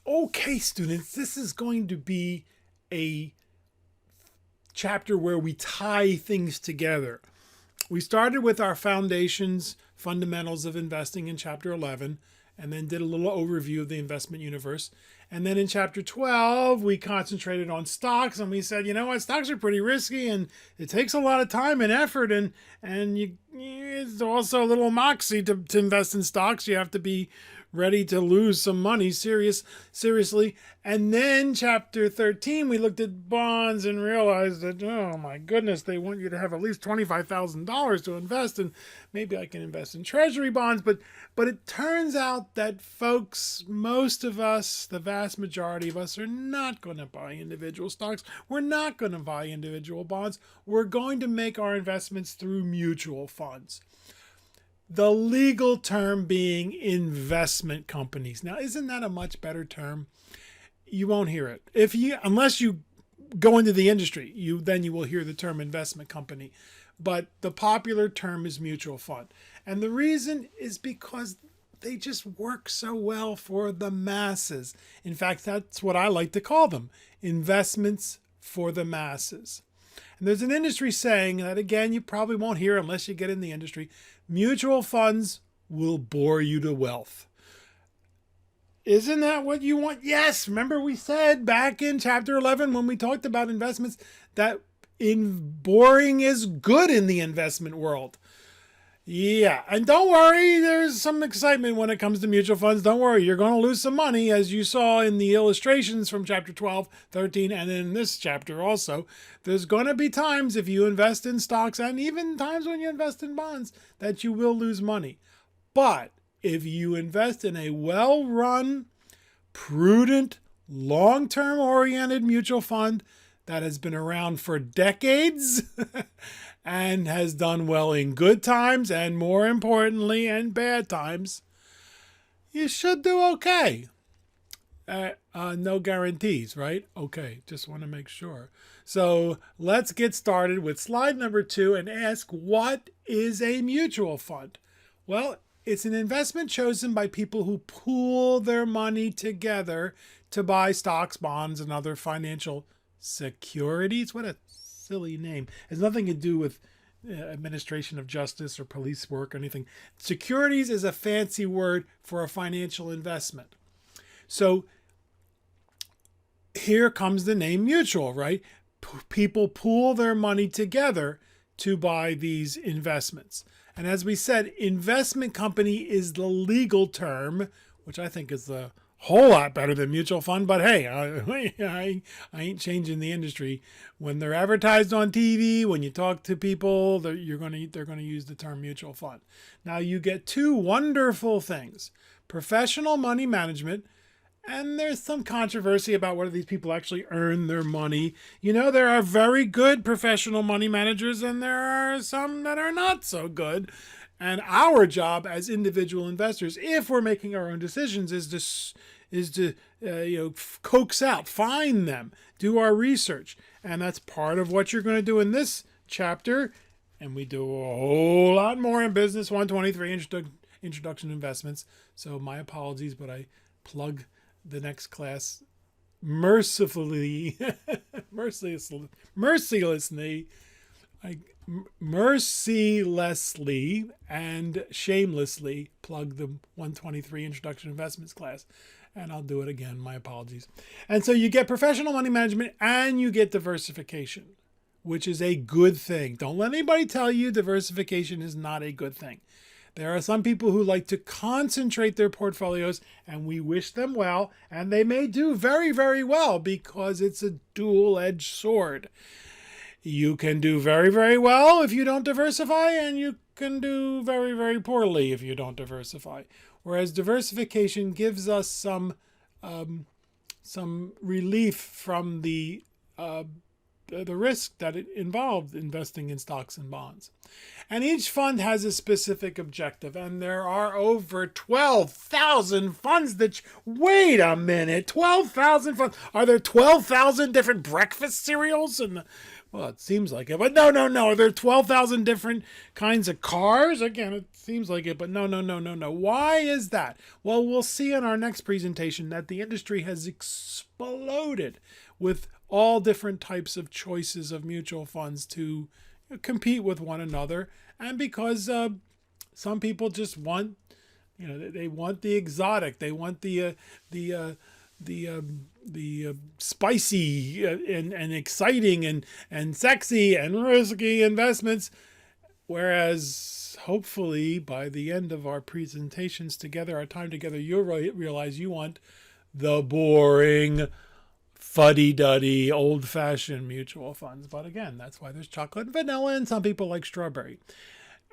Okay, students, this is going to be a chapter where we tie things together. We started with our foundations, fundamentals of investing in chapter 11, and then did a little overview of the investment universe. And then in chapter 12, we concentrated on stocks, and we said, you know what, stocks are pretty risky, and it takes a lot of time and effort, and it's also a little moxie to invest in stocks. You have to be ready to lose some money seriously. And then chapter 13, we looked at bonds and realized that, oh my goodness, they want you to have at least $25,000 to invest, and maybe I can invest in treasury bonds. But it turns out that folks, most of us, the vast majority of us, are not going to buy individual stocks. We're not going to buy individual bonds. We're going to make our investments through mutual funds. The legal term being investment companies. Now, isn't that a much better term? You won't hear it. Unless you go into the industry, then you will hear the term investment company. But the popular term is mutual fund. And the reason is because they just work so well for the masses. In fact, that's what I like to call them, investments for the masses. And there's an industry saying that, again, you probably won't hear unless you get in the industry. Mutual funds will bore you to wealth. Isn't that what you want? Yes. Remember we said back in chapter 11 when we talked about investments that boring is good in the investment world. Yeah, and don't worry, there's some excitement when it comes to mutual funds. Don't worry, you're going to lose some money, as you saw in the illustrations from chapter 12, 13, and in this chapter also. There's going to be times if you invest in stocks, and even times when you invest in bonds, that you will lose money. But if you invest in a well-run, prudent, long-term oriented mutual fund that has been around for decades and has done well in good times and, more importantly, in bad times, you should do okay. No guarantees, right? Okay, just want to make sure. So let's get started with slide number 2 and ask, what is a mutual fund? Well, it's an investment chosen by people who pool their money together to buy stocks, bonds, and other financial securities. What a silly name. It has nothing to do with administration of justice or police work or anything. Securities is a fancy word for a financial investment. So here comes the name mutual, right? People pool their money together to buy these investments. And as we said, investment company is the legal term, which I think is a whole lot better than mutual fund. But hey, I ain't changing the industry. When they're advertised on TV, when you talk to people, they're going to use the term mutual fund. Now you get two wonderful things: professional money management. And there's some controversy about whether these people actually earn their money. You know, there are very good professional money managers, and there are some that are not so good. And our job as individual investors, if we're making our own decisions, is to coax out, find them, do our research. And that's part of what you're going to do in this chapter. And we do a whole lot more in Business 123, Introduction to Investments. So my apologies, but I plug the next class mercilessly and shamelessly plug the 123 Introduction to Investments class. And I'll do it again. My apologies. And so you get professional money management and you get diversification, which is a good thing. Don't let anybody tell you diversification is not a good thing. There are some people who like to concentrate their portfolios, and we wish them well, and they may do very, very well because it's a dual-edged sword. You can do very, very well if you don't diversify, and you can do very, very poorly if you don't diversify. Whereas diversification gives us some relief from the risk that it involved investing in stocks and bonds. And each fund has a specific objective, and there are over 12,000 funds wait a minute, 12,000 funds. Are there 12,000 different breakfast cereals? Well, it seems like it, but no. Are there 12,000 different kinds of cars? Again, seems like it, but no, no, no, no, no. Why is that? Well, we'll see in our next presentation that the industry has exploded with all different types of choices of mutual funds to compete with one another. And because some people just want, they want the exotic, they want the spicy and exciting and sexy and risky investments. Whereas hopefully by the end of our presentations together, our time together, you'll realize you want the boring, fuddy-duddy, old-fashioned mutual funds. But again, that's why there's chocolate and vanilla, and some people like strawberry.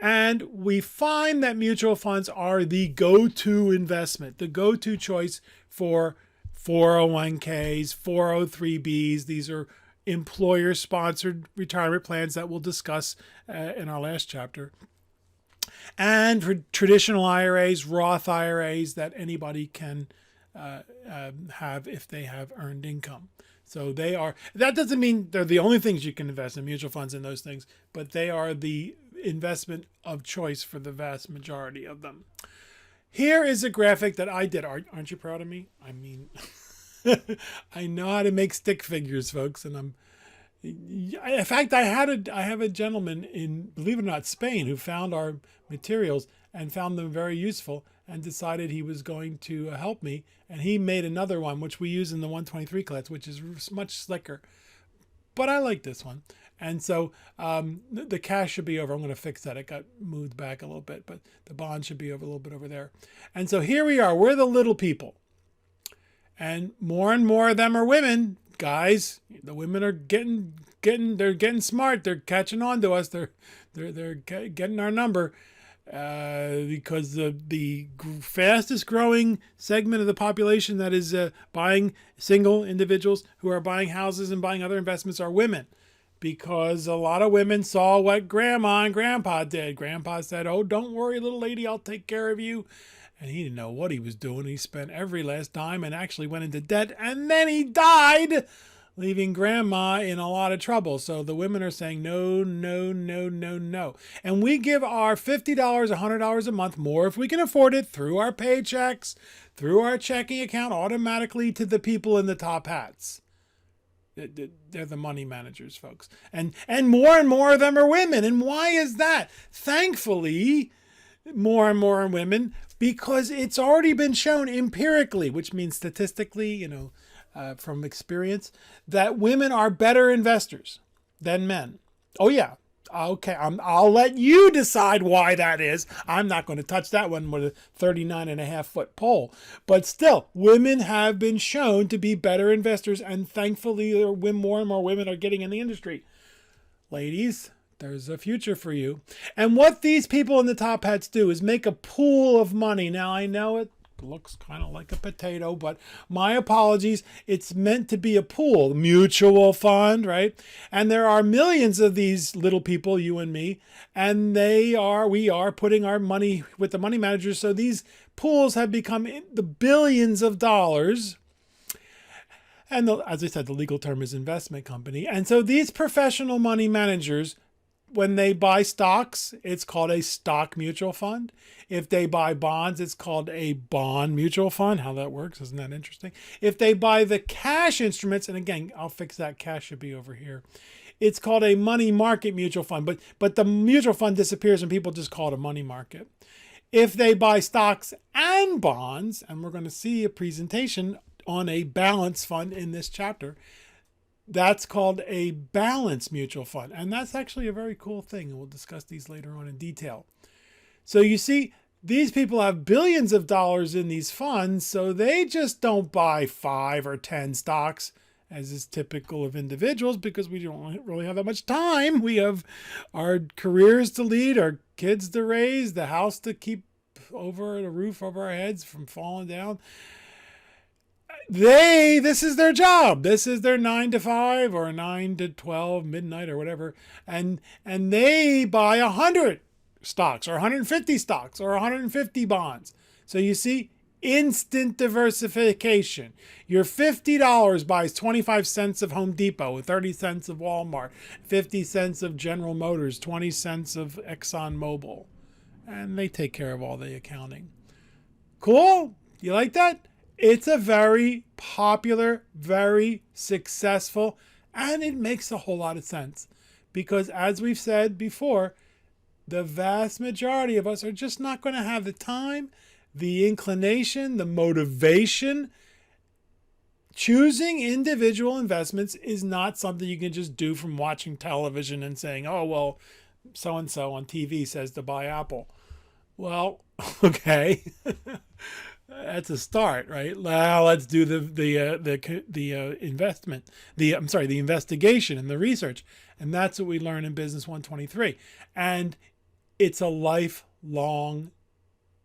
And we find that mutual funds are the go-to investment, the go-to choice for 401ks, 403bs. These are employer-sponsored retirement plans that we'll discuss in our last chapter. And for traditional IRAs, Roth IRAs that anybody can have if they have earned income. So they are, that doesn't mean they're the only things you can invest in, mutual funds and those things, but they are the investment of choice for the vast majority of them. Here is a graphic that I did. Aren't you proud of me? I mean, I know how to make stick figures, folks, and in fact, I have a gentleman in, believe it or not, Spain, who found our materials and found them very useful and decided he was going to help me. And he made another one, which we use in the 123 class, which is much slicker. But I like this one. And so the cash should be over. I'm going to fix that. It got moved back a little bit, but the bond should be over a little bit over there. And so here we are. We're the little people. And more of them are women. Guys, the women are getting smart. They're catching on to us. They're getting our number because the fastest growing segment of the population that is buying, single individuals who are buying houses and buying other investments, are women. Because a lot of women saw what Grandma and Grandpa did. Grandpa said, "Oh, don't worry, little lady, I'll take care of you." And he didn't know what he was doing. He spent every last dime and actually went into debt. And then he died, leaving Grandma in a lot of trouble. So the women are saying, no, no, no, no, no. And we give our $50, $100 a month, more if we can afford it, through our paychecks, through our checking account, automatically to the people in the top hats. They're the money managers, folks. And more of them are women. And why is that? Thankfully, more and more women, because it's already been shown empirically, which means statistically, from experience, that women are better investors than men. Oh, yeah. Okay, I'll let you decide why that is. I'm not going to touch that one with a 39.5-foot pole. But still, women have been shown to be better investors, and thankfully, more and more women are getting in the industry. Ladies, there's a future for you. And what these people in the top hats do is make a pool of money. Now, I know it looks kind of like a potato, but my apologies. It's meant to be a pool, mutual fund, right? And there are millions of these little people, you and me, and we are putting our money with the money managers. So these pools have become the billions of dollars. And as I said, the legal term is investment company. And so these professional money managers, when they buy stocks, it's called a stock mutual fund. If they buy bonds, it's called a bond mutual fund. How that works, isn't that interesting? If they buy the cash instruments, and again, I'll fix that, cash should be over here. It's called a money market mutual fund, but the mutual fund disappears and people just call it a money market. If they buy stocks and bonds, and we're going to see a presentation on a balance fund in this chapter, that's called a balance mutual fund. And that's actually a very cool thing. And we'll discuss these later on in detail. So you see, these people have billions of dollars in these funds. So they just don't buy 5 or 10 stocks, as is typical of individuals, because we don't really have that much time. We have our careers to lead, our kids to raise, the house to keep over, the roof over our heads from falling down. This is their job. This is their 9 to 5 or 9 to 12, midnight or whatever. And they buy 100 stocks or 150 stocks or 150 bonds. So you see, instant diversification. Your $50 buys 25 cents of Home Depot, 30 cents of Walmart, 50 cents of General Motors, 20 cents of Exxon Mobil. and they take care of all the accounting. Cool? You like that? It's a very popular, very successful, and it makes a whole lot of sense. Because as we've said before, the vast majority of us are just not going to have the time, the inclination, the motivation. Choosing individual investments is not something you can just do from watching television and saying, oh, well, so-and-so on TV says to buy Apple. Well, okay. That's a start, right? Well, let's do the investigation and the research. And that's what we learn in Business 123. And it's a lifelong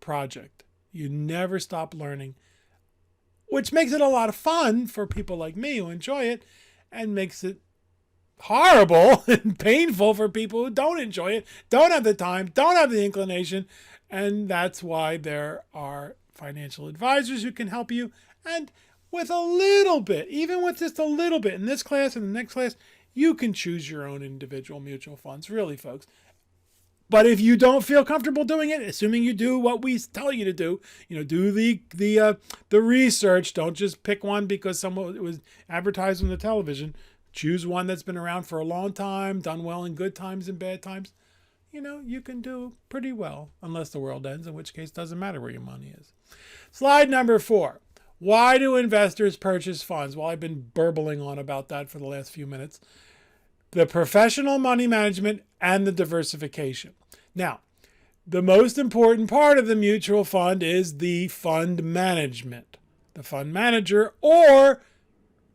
project. You never stop learning, which makes it a lot of fun for people like me who enjoy it, and makes it horrible and painful for people who don't enjoy it, don't have the time, don't have the inclination. And that's why there are financial advisors who can help you. And with a little bit, even with just a little bit in this class and the next class, you can choose your own individual mutual funds, really, folks. But if you don't feel comfortable doing it, assuming you do what we tell you to do, do the research. Don't just pick one because it was advertised on the television. Choose one that's been around for a long time, done well in good times and bad times. You can do pretty well, unless the world ends, in which case it doesn't matter where your money is. Slide number 4. Why do investors purchase funds? Well, I've been burbling on about that for the last few minutes. The professional money management and the diversification. Now, the most important part of the mutual fund is the fund management. The fund manager or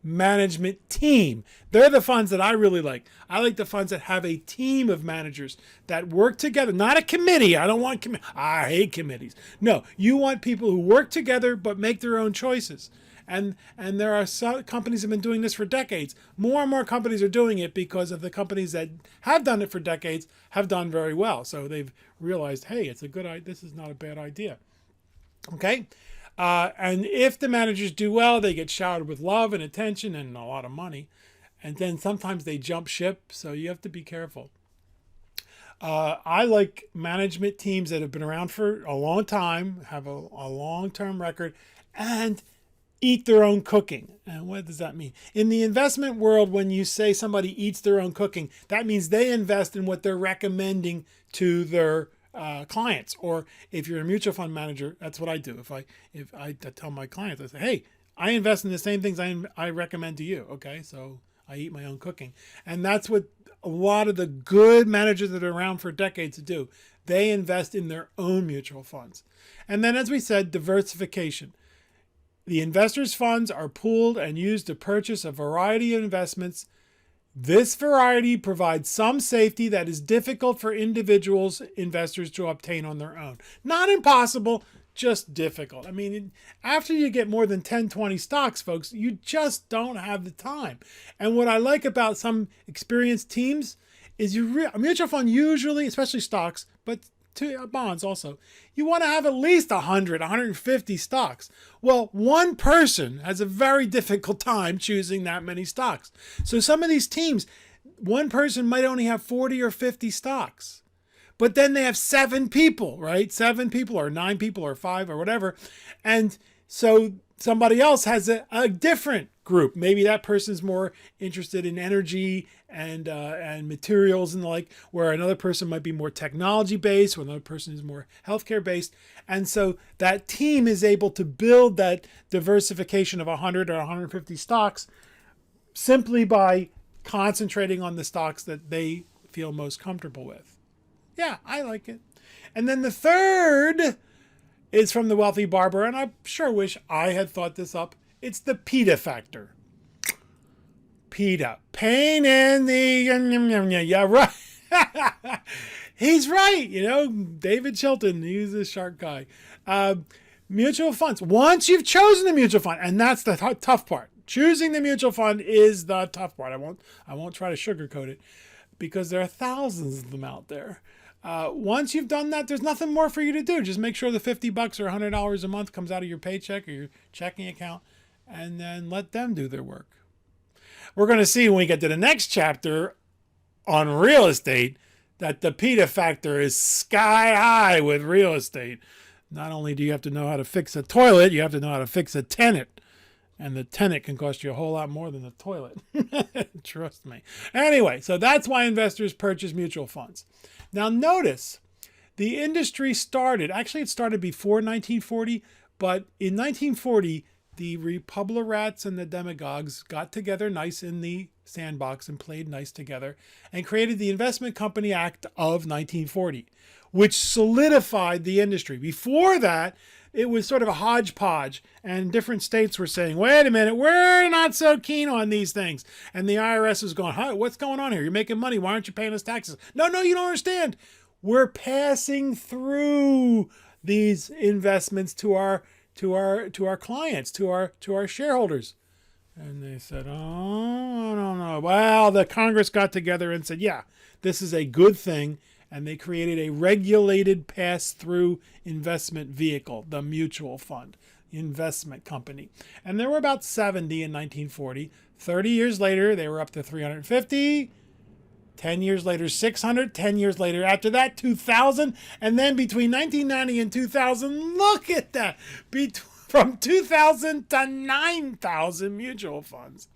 management team. They're the funds that I really like. I like the funds that have a team of managers that work together, not a committee. I don't want I hate committees. No, you want people who work together but make their own choices. And there are some companies that have been doing this for decades. More and more companies are doing it because of the companies that have done it for decades have done very well. So they've realized, hey, it's a good idea. This is not a bad idea. Okay. And if the managers do well, they get showered with love and attention and a lot of money. And then sometimes they jump ship, so you have to be careful. I like management teams that have been around for a long time, have a long-term record, and eat their own cooking. And what does that mean? In the investment world, when you say somebody eats their own cooking, that means they invest in what they're recommending to their clients. Or if you're a mutual fund manager, that's what I do. If I tell my clients, I say, hey, I invest in the same things I recommend to you. Okay, so I eat my own cooking. And that's what a lot of the good managers that are around for decades do. They invest in their own mutual funds. And then, as we said, diversification. The investors' funds are pooled and used to purchase a variety of investments. This variety provides some safety that is difficult for individuals investors to obtain on their own. Not impossible, just difficult. I mean, after you get more than 10, 20 stocks, folks, you just don't have the time. And what I like about some experienced teams is a mutual fund usually, especially stocks, but to bonds also, you want to have at least 100, 150 stocks. Well, one person has a very difficult time choosing that many stocks. So some of these teams, one person might only have 40 or 50 stocks. But then they have 7 people, right? 7 people or 9 people or 5 or whatever. And so somebody else has a different group. Maybe that person's more interested in energy and materials and the like, where another person might be more technology based, or another person is more healthcare based. And so that team is able to build that diversification of 100 or 150 stocks simply by concentrating on the stocks that they feel most comfortable with. Yeah, I like it. And then the third is from the Wealthy Barber, and I sure wish I had thought this up. It's the PETA factor. PETA. Pain in the... Yeah, right. He's right. David Chilton, he's a shark guy. Mutual funds. Once you've chosen the mutual fund, and that's the tough part. Choosing the mutual fund is the tough part. I won't try to sugarcoat it because there are thousands of them out there. Once you've done that, there's nothing more for you to do. Just make sure the $50 or $100 a month comes out of your paycheck or your checking account, and then let them do their work. We're going to see when we get to the next chapter on real estate that the PETA factor is sky high with real estate. Not only do you have to know how to fix a toilet, you have to know how to fix a tenant. And the tenant can cost you a whole lot more than the toilet. Trust me. Anyway, so that's why investors purchase mutual funds. Now notice, the industry started, actually it started before 1940, but in 1940, the Republicans and the demagogues got together nice in the sandbox and played nice together and created the Investment Company Act of 1940, which solidified the industry. Before that, it was sort of a hodgepodge, and different states were saying, wait a minute, we're not so keen on these things. And the IRS was going, huh, what's going on here? You're making money. Why aren't you paying us taxes? No, you don't understand. We're passing through these investments to our clients, to our shareholders. And they said, oh, I don't know. Well, the Congress got together and said, yeah, this is a good thing. And they created a regulated pass-through investment vehicle, the mutual fund investment company. And there were about 70 in 1940. 30 years later, they were up to 350. 10 years later, 600. 10 years later, after that, 2,000. And then between 1990 and 2000, look at that. From 2,000 to 9,000 mutual funds.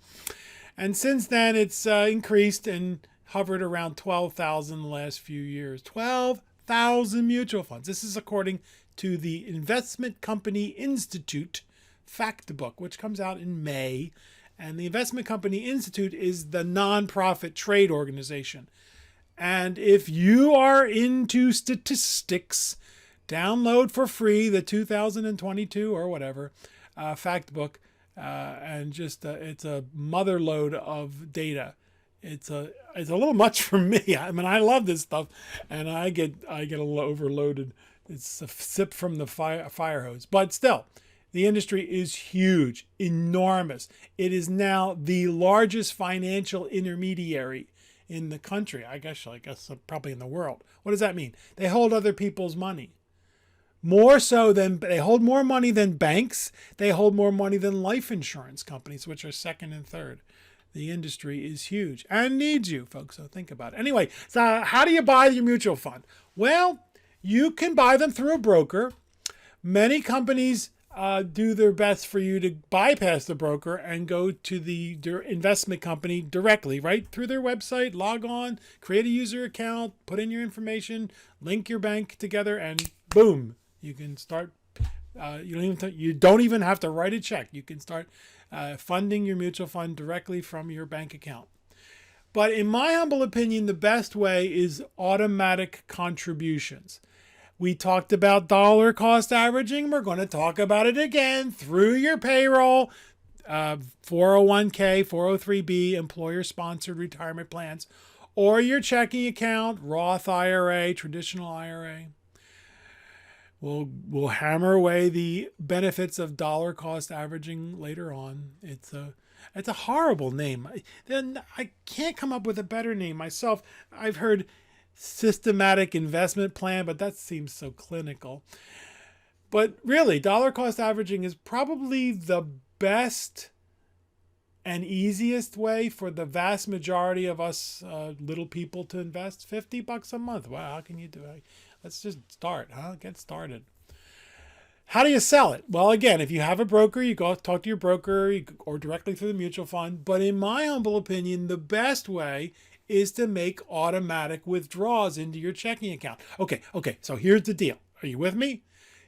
And since then, it's increased and hovered around 12,000 the last few years. 12,000 mutual funds. This is according to the Investment Company Institute fact book, which comes out in May. And the Investment Company Institute is the nonprofit trade organization. And if you are into statistics, download for free the 2022 or whatever fact book, and just it's a mother load of data. It's a little much for me. I mean, I love this stuff, and I get a little overloaded. It's a sip from the fire hose, but still, the industry is huge, enormous. It is now the largest financial intermediary in the country. I guess probably in the world. What does that mean? They hold other people's money. More so than, they hold more money than banks. They hold more money than life insurance companies, which are second and third. The industry is huge and needs you, folks. So think about it. Anyway, so how do you buy your mutual fund? Well, you can buy them through a broker. Many companies do their best for you to bypass the broker and go to the investment company directly, right through their website. Log on, create a user account, put in your information, link your bank together, and boom, you can start. You don't even have to write a check. You can start funding your mutual fund directly from your bank account. But in my humble opinion, the best way is automatic contributions. We talked about dollar cost averaging. We're going to talk about it again through your payroll, 401k, 403b, employer-sponsored retirement plans, or your checking account, Roth IRA, traditional IRA. We'll hammer away the benefits of dollar cost averaging later on. It's a horrible name. Then I can't come up with a better name myself. I've heard systematic investment plan, but that seems so clinical. But really, dollar cost averaging is probably the best and easiest way for the vast majority of us little people to invest. $50 a month. Wow, how can you do it? Let's just start, huh? Get started. How do you sell it? Well, again, if you have a broker, you go talk to your broker or directly through the mutual fund. But in my humble opinion, the best way is to make automatic withdrawals into your checking account. Okay, so here's the deal. Are you with me?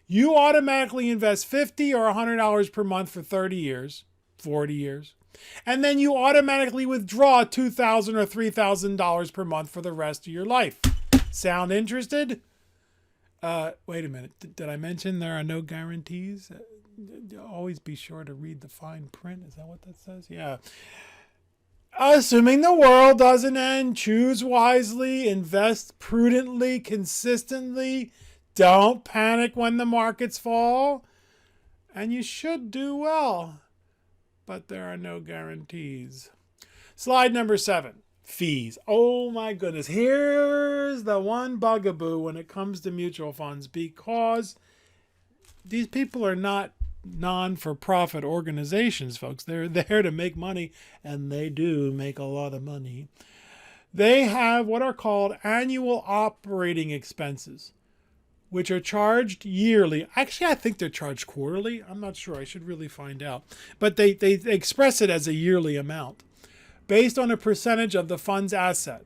You automatically invest $50 or $100 per month for 30 years, 40 years, and then you automatically withdraw $2,000 or $3,000 per month for the rest of your life. Sound interested? Wait a minute. Did I mention there are no guarantees? Always be sure to read the fine print. Is that what that says? Yeah. Assuming the world doesn't end, choose wisely, invest prudently, consistently. Don't panic when the markets fall. And you should do well. But there are no guarantees. Slide number 7. Fees. Oh my goodness. Here's the one bugaboo when it comes to mutual funds, because these people are not non-for-profit organizations, folks. They're there to make money, and they do make a lot of money. They have what are called annual operating expenses, which are charged yearly. Actually, I think they're charged quarterly. I'm not sure. I should really find out. But they express it as a yearly amount based on a percentage of the fund's asset.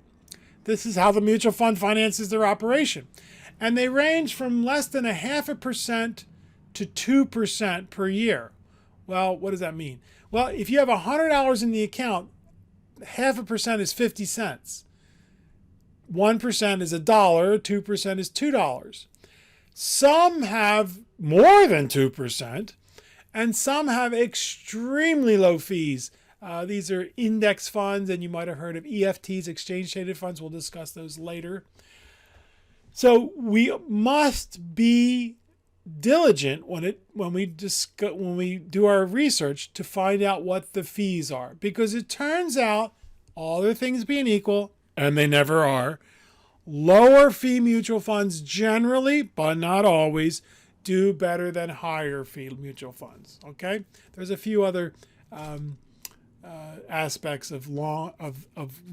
This is how the mutual fund finances their operation. And they range from less than 0.5% to 2% per year. Well, what does that mean? Well, if you have $100 in the account, 0.5% is 50 cents. 1% is $1, 2% is $2. Some have more than 2%, and some have extremely low fees. These are index funds, and you might have heard of EFTs, exchange traded funds. We'll discuss those later. So we must be diligent when we do our research to find out what the fees are, because it turns out, all other things being equal, and they never are, lower fee mutual funds generally, but not always, do better than higher fee mutual funds. Okay, there's a few other aspects of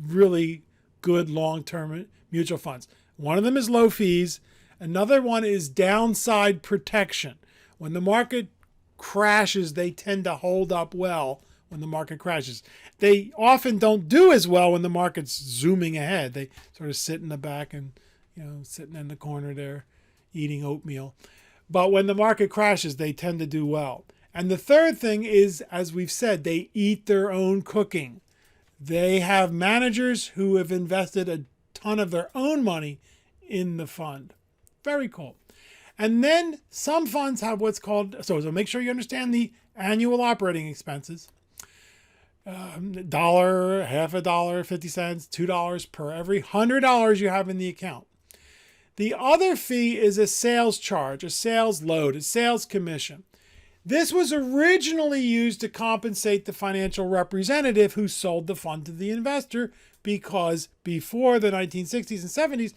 really good long-term mutual funds. One of them is low fees. Another one is downside protection. When the market crashes, they tend to hold up well when the market crashes. They often don't do as well when the market's zooming ahead. They sort of sit in the back and, sitting in the corner there eating oatmeal. But when the market crashes, they tend to do well. And the third thing is, as we've said, they eat their own cooking. They have managers who have invested a ton of their own money in the fund. Very cool. And then some funds have what's called, so make sure you understand the annual operating expenses. $1, $0.50, 50 cents, $2 per every $100 you have in the account. The other fee is a sales charge, a sales load, a sales commission. This was originally used to compensate the financial representative who sold the fund to the investor, because before the 1960s and 70s,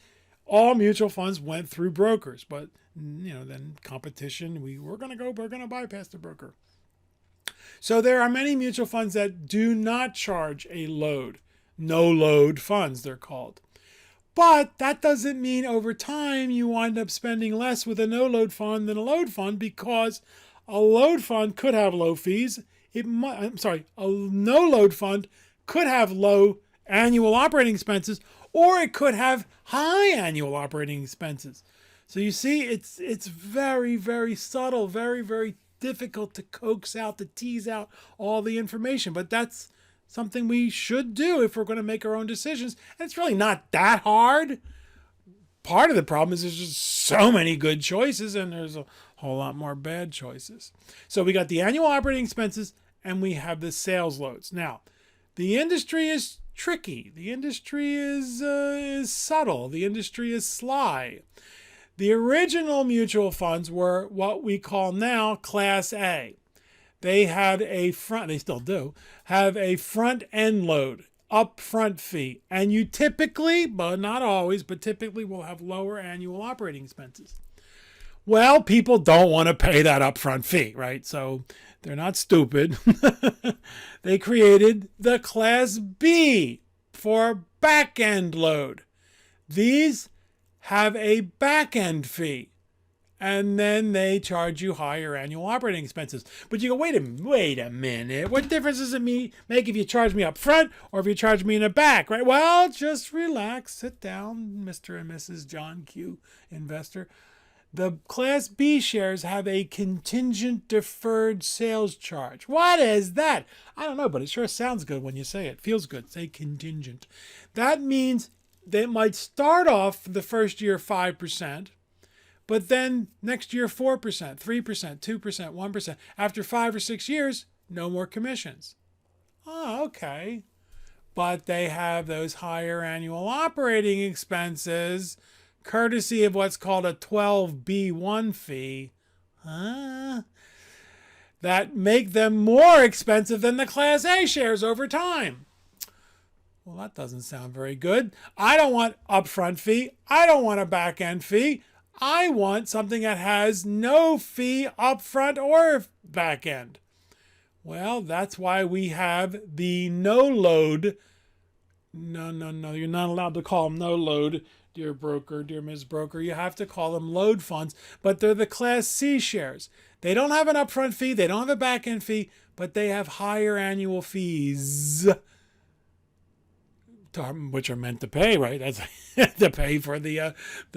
all mutual funds went through brokers. But, then competition, we're going to bypass the broker. So there are many mutual funds that do not charge a load. No load funds, they're called. But that doesn't mean over time you wind up spending less with a no load fund than a load fund, because a load fund could have low fees. A no load fund could have low annual operating expenses, or it could have high annual operating expenses. So you see, it's very, very subtle, very, very difficult to coax out, to tease out all the information. But that's something we should do if we're going to make our own decisions. And it's really not that hard. Part of the problem is there's just so many good choices, and there's a whole lot more bad choices. So we got the annual operating expenses, and we have the sales loads. Now, the industry is tricky. The industry is subtle. The industry is sly. The original mutual funds were what we call now Class A. They had they still do, have a front end load, upfront fee. And you typically, but not always, but typically will have lower annual operating expenses. Well, people don't want to pay that upfront fee, right? So they're not stupid. They created the Class B for back end load. These have a back end fee, and then they charge you higher annual operating expenses. But you go, wait a minute. What difference does it make if you charge me up front or if you charge me in the back, right? Well, just relax, sit down, Mr. and Mrs. John Q. Investor. The Class B shares have a contingent deferred sales charge. What is that? I don't know, but it sure sounds good when you say it. Feels good. Say contingent. That means they might start off the first year 5%, but then next year 4%, 3%, 2%, 1%. After 5 or 6 years, no more commissions. Oh, okay. But they have those higher annual operating expenses, courtesy of what's called a 12B1 fee, that make them more expensive than the Class A shares over time. Well, that doesn't sound very good. I don't want upfront fee. I don't want a back end fee. I want something that has no fee upfront or back end. Well, that's why we have the no load No. You're not allowed to call them no load, dear broker, dear Ms. Broker. You have to call them load funds, but they're the Class C shares. They don't have an upfront fee, they don't have a back end fee, but they have higher annual fees, which are meant to pay, right? That's to pay for the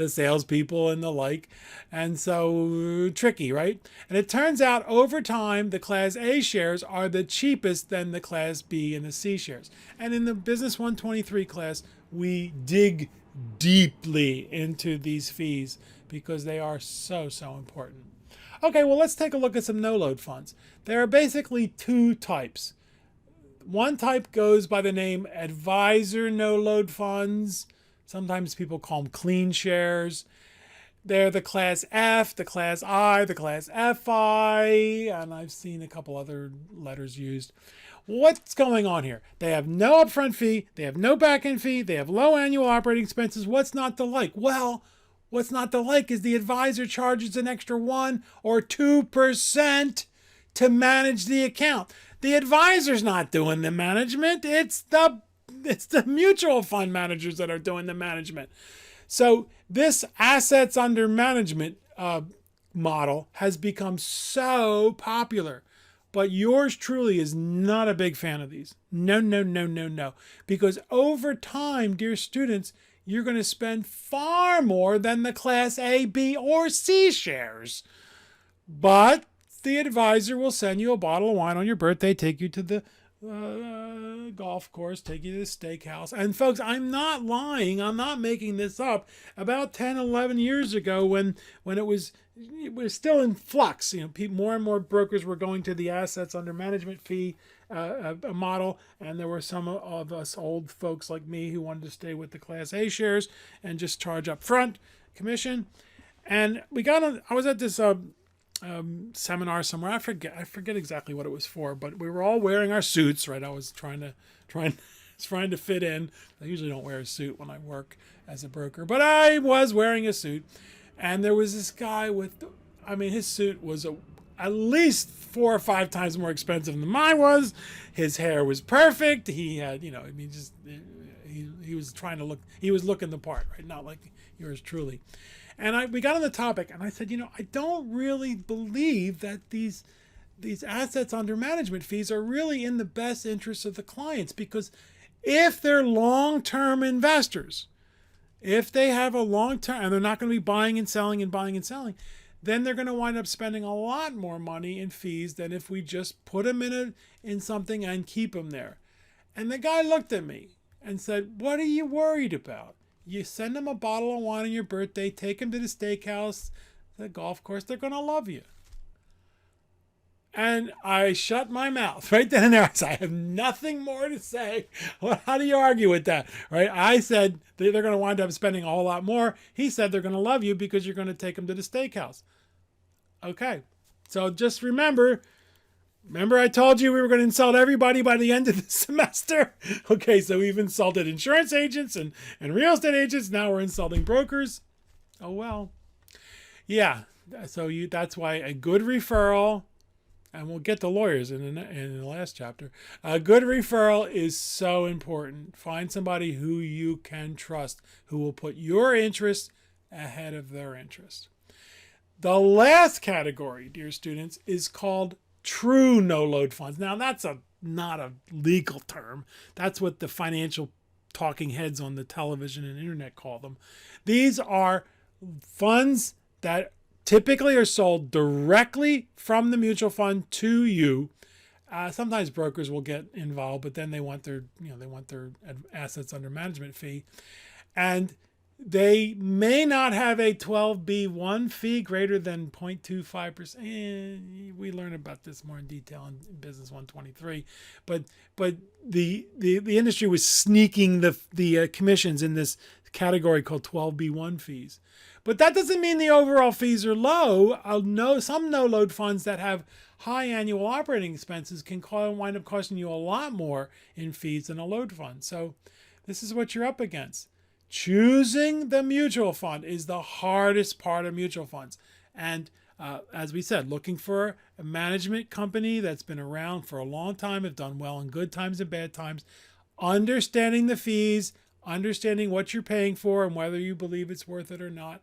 salespeople and the like, and so tricky, right? And it turns out over time, the Class A shares are the cheapest than the Class B and the C shares. And in the Business 123 class, we dig deeply into these fees because they are so important. Okay, well, let's take a look at some no-load funds. There are basically two types. One type goes by the name advisor no-load funds. Sometimes people call them clean shares. They're the Class F, the Class I, the Class FI, and I've seen a couple other letters used. What's going on here? They have no upfront fee, they have no back-end fee, they have low annual operating expenses. What's not to like? Well, what's not to like is the advisor charges an extra 1 or 2% to manage the account. The advisor's not doing the management. It's the mutual fund managers that are doing the management. So this assets under management model has become so popular. But yours truly is not a big fan of these. No. Because over time, dear students, you're going to spend far more than the Class A, B, or C shares. But the advisor will send you a bottle of wine on your birthday, take you to the golf course, take you to the steakhouse. And folks, I'm not lying. I'm not making this up. About 10, 11 years ago when it was still in flux, more and more brokers were going to the assets under management fee model, and there were some of us old folks like me who wanted to stay with the Class A shares and just charge up front commission. And I was at this seminar somewhere. I forget exactly what it was for, but we were all wearing our suits, right? I was trying to fit in. I usually don't wear a suit when I work as a broker, but I was wearing a suit, and there was this guy his suit was at least 4 or 5 times more expensive than mine was. His hair was perfect. He had, he was trying to look. He was looking the part, right? Not like yours truly. And we got on the topic, and I said, I don't really believe that these assets under management fees are really in the best interest of the clients, because if they're long-term investors, if they have a long-term, and they're not going to be buying and selling, then they're going to wind up spending a lot more money in fees than if we just put them in something and keep them there. And the guy looked at me and said, "What are you worried about? You send them a bottle of wine on your birthday, take them to the steakhouse, the golf course, they're going to love you." And I shut my mouth right then and there. I said, I have nothing more to say. Well, how do you argue with that? Right? I said they're going to wind up spending a whole lot more. He said they're going to love you because you're going to take them to the steakhouse. Okay. So just remember I told you we were going to insult everybody by the end of the semester? Okay, so we've insulted insurance agents and real estate agents. Now we're insulting brokers. Oh, well. Yeah, so that's why a good referral, and we'll get to lawyers in the last chapter, a good referral is so important. Find somebody who you can trust, who will put your interest ahead of their interest. The last category, dear students, is called true no-load funds. Now, that's not a legal term. That's what the financial talking heads on the television and internet call them. These are funds that typically are sold directly from the mutual fund to you. Sometimes brokers will get involved, but then they want their assets under management fee, and they may not have a 12B1 fee greater than 0.25%. We learn about this more in detail in Business 123. But the industry was sneaking the commissions in this category called 12B1 fees. But that doesn't mean the overall fees are low. Some no-load funds that have high annual operating expenses can wind up costing you a lot more in fees than a load fund. So this is what you're up against. Choosing the mutual fund is the hardest part of mutual funds. And as we said, looking for a management company that's been around for a long time, have done well in good times and bad times. understanding the fees, understanding what you're paying for and whether you believe it's worth it or not,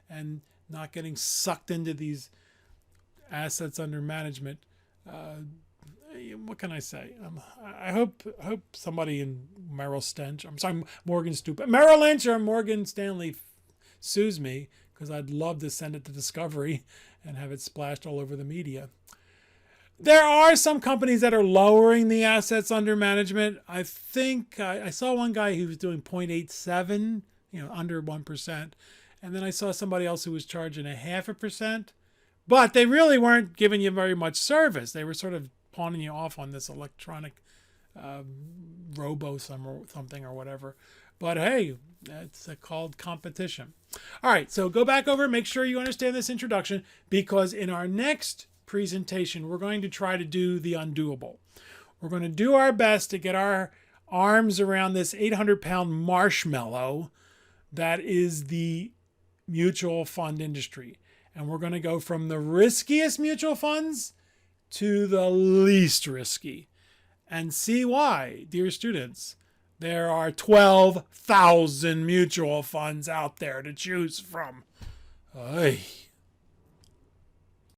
and not getting sucked into these assets under management. What can I say? I hope somebody in Merrill Lynch or Morgan Stanley sues me, because I'd love to send it to Discovery and have it splashed all over the media. There are some companies that are lowering the assets under management. I think I saw one guy who was doing 0.87, under 1%. And then I saw somebody else who was charging 0.5%. But they really weren't giving you very much service. They were sort of pawning you off on this electronic robo something or whatever. But hey, it's called competition. All right, so go back over, make sure you understand this introduction, because in our next presentation, we're going to try to do the undoable. We're going to do our best to get our arms around this 800-pound marshmallow that is the mutual fund industry. And we're going to go from the riskiest mutual funds to the least risky, and see why, dear students, there are 12,000 mutual funds out there to choose from. Ay.